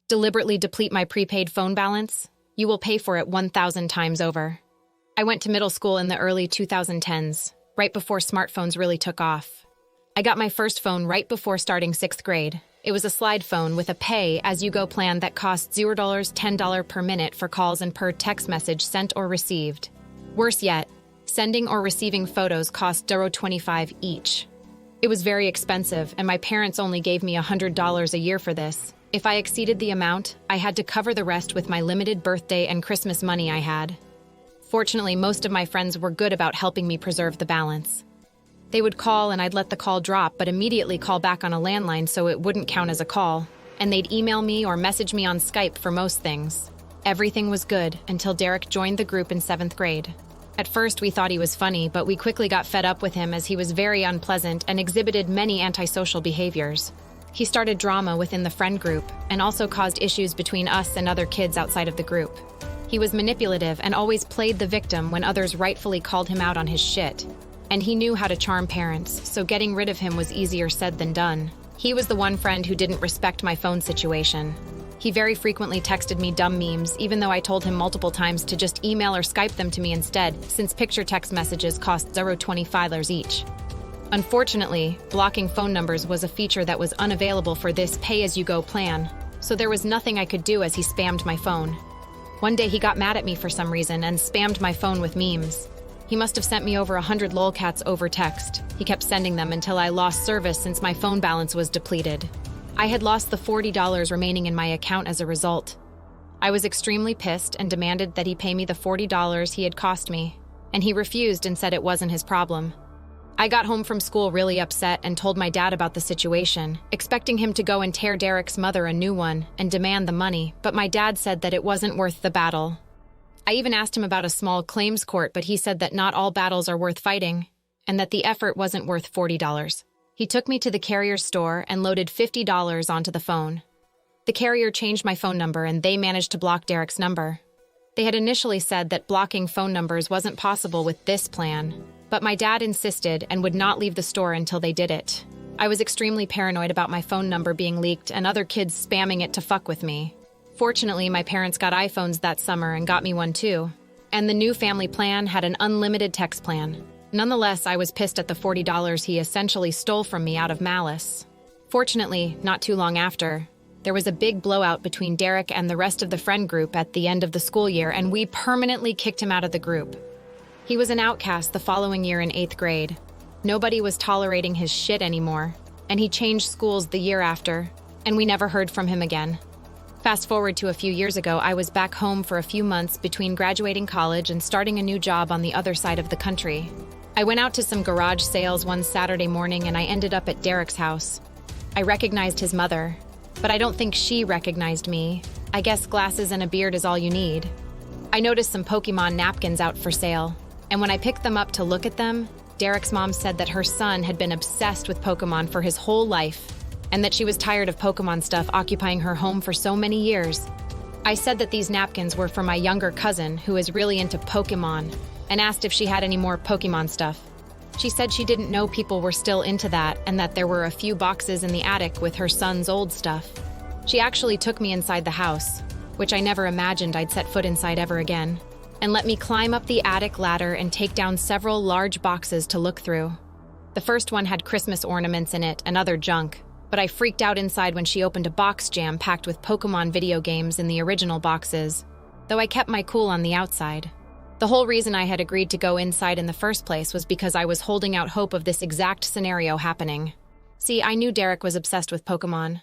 Deliberately deplete my prepaid phone balance? You will pay for it 1,000 times over. I went to middle school in the early 2010s, right before smartphones really took off. I got my first phone right before starting 6th grade. It was a slide phone with a pay-as-you-go plan that cost $0, $10 per minute for calls and per text message sent or received. Worse yet, sending or receiving photos cost $25 each. It was very expensive, and my parents only gave me $100 a year for this. If I exceeded the amount, I had to cover the rest with my limited birthday and Christmas money I had. Fortunately, most of my friends were good about helping me preserve the balance. They would call and I'd let the call drop, but immediately call back on a landline so it wouldn't count as a call. And they'd email me or message me on Skype for most things. Everything was good until Derek joined the group in 7th grade. At first, we thought he was funny, but we quickly got fed up with him as he was very unpleasant and exhibited many antisocial behaviors. He started drama within the friend group and also caused issues between us and other kids outside of the group. He was manipulative and always played the victim when others rightfully called him out on his shit. And he knew how to charm parents, so getting rid of him was easier said than done. He was the one friend who didn't respect my phone situation. He very frequently texted me dumb memes, even though I told him multiple times to just email or Skype them to me instead, since picture text messages cost $25 each. Unfortunately, blocking phone numbers was a feature that was unavailable for this pay-as-you-go plan, so there was nothing I could do as he spammed my phone. One day he got mad at me for some reason and spammed my phone with memes. He must have sent me over 100 lolcats over text. He kept sending them until I lost service since my phone balance was depleted. I had lost the $40 remaining in my account as a result. I was extremely pissed and demanded that he pay me the $40 he had cost me, and he refused and said it wasn't his problem. I got home from school really upset and told my dad about the situation, expecting him to go and tear Derek's mother a new one and demand the money, but my dad said that it wasn't worth the battle. I even asked him about a small claims court, but he said that not all battles are worth fighting, and that the effort wasn't worth $40. He took me to the carrier store and loaded $50 onto the phone. The carrier changed my phone number and they managed to block Derek's number. They had initially said that blocking phone numbers wasn't possible with this plan, but my dad insisted and would not leave the store until they did it. I was extremely paranoid about my phone number being leaked and other kids spamming it to fuck with me. Fortunately, my parents got iPhones that summer and got me one too. And the new family plan had an unlimited text plan. Nonetheless, I was pissed at the $40 he essentially stole from me out of malice. Fortunately, not too long after, there was a big blowout between Derek and the rest of the friend group at the end of the school year, and we permanently kicked him out of the group. He was an outcast the following year in 8th grade. Nobody was tolerating his shit anymore, and he changed schools the year after, and we never heard from him again. Fast forward to a few years ago, I was back home for a few months between graduating college and starting a new job on the other side of the country. I went out to some garage sales one Saturday morning and I ended up at Derek's house. I recognized his mother, but I don't think she recognized me. I guess glasses and a beard is all you need. I noticed some Pokemon napkins out for sale, and when I picked them up to look at them, Derek's mom said that her son had been obsessed with Pokemon for his whole life, and that she was tired of Pokemon stuff occupying her home for so many years. I said that these napkins were for my younger cousin, who is really into Pokemon, and asked if she had any more Pokemon stuff. She said she didn't know people were still into that and that there were a few boxes in the attic with her son's old stuff. She actually took me inside the house, which I never imagined I'd set foot inside ever again, and let me climb up the attic ladder and take down several large boxes to look through. The first one had Christmas ornaments in it and other junk, but I freaked out inside when she opened a box jam packed with Pokemon video games in the original boxes, though I kept my cool on the outside. The whole reason I had agreed to go inside in the first place was because I was holding out hope of this exact scenario happening. See, I knew Derek was obsessed with Pokemon.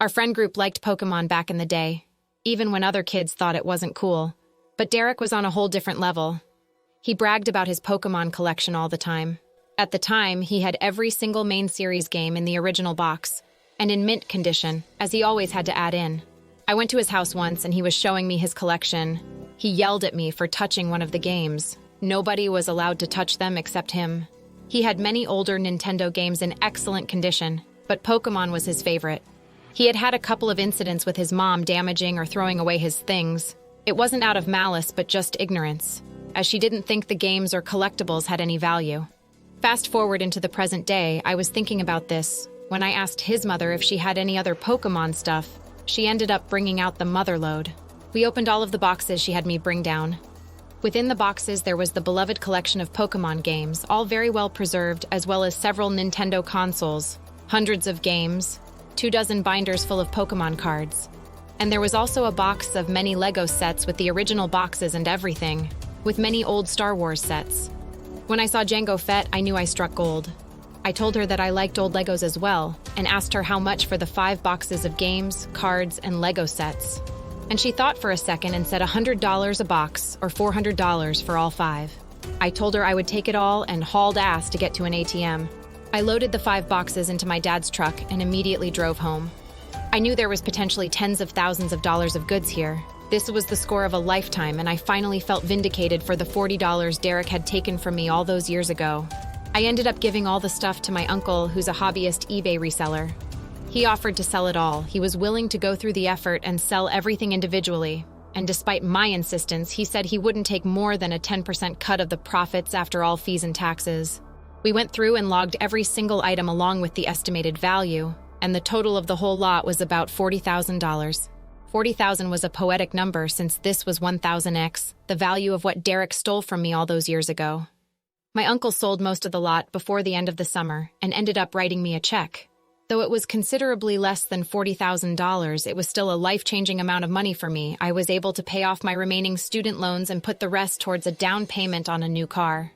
Our friend group liked Pokemon back in the day, even when other kids thought it wasn't cool. But Derek was on a whole different level. He bragged about his Pokemon collection all the time. At the time, he had every single main series game in the original box, and in mint condition, as he always had to add in. I went to his house once and he was showing me his collection. He yelled at me for touching one of the games. Nobody was allowed to touch them except him. He had many older Nintendo games in excellent condition, but Pokemon was his favorite. He had had a couple of incidents with his mom damaging or throwing away his things. It wasn't out of malice, but just ignorance, as she didn't think the games or collectibles had any value. Fast forward into the present day, I was thinking about this when I asked his mother if she had any other Pokemon stuff, She ended up bringing out the motherlode. We opened all of the boxes she had me bring down. Within the boxes, there was the beloved collection of Pokemon games, all very well preserved, as well as several Nintendo consoles, hundreds of games, 24 binders full of Pokemon cards. And there was also a box of many Lego sets with the original boxes and everything, with many old Star Wars sets. When I saw Jango Fett, I knew I struck gold. I told her that I liked old Legos as well, and asked her how much for the 5 boxes of games, cards, and Lego sets. And she thought for a second and said $100 a box, or $400 for all 5. I told her I would take it all and hauled ass to get to an ATM. I loaded the 5 boxes into my dad's truck and immediately drove home. I knew there was potentially tens of thousands of dollars of goods here. This was the score of a lifetime, and I finally felt vindicated for the $40 Derek had taken from me all those years ago. I ended up giving all the stuff to my uncle, who's a hobbyist eBay reseller. He offered to sell it all. He was willing to go through the effort and sell everything individually. And despite my insistence, he said he wouldn't take more than a 10% cut of the profits after all fees and taxes. We went through and logged every single item along with the estimated value, and the total of the whole lot was about $40,000. 40,000 was a poetic number since this was 1,000x, the value of what Derek stole from me all those years ago. My uncle sold most of the lot before the end of the summer and ended up writing me a check. Though it was considerably less than $40,000, it was still a life-changing amount of money for me. I was able to pay off my remaining student loans and put the rest towards a down payment on a new car.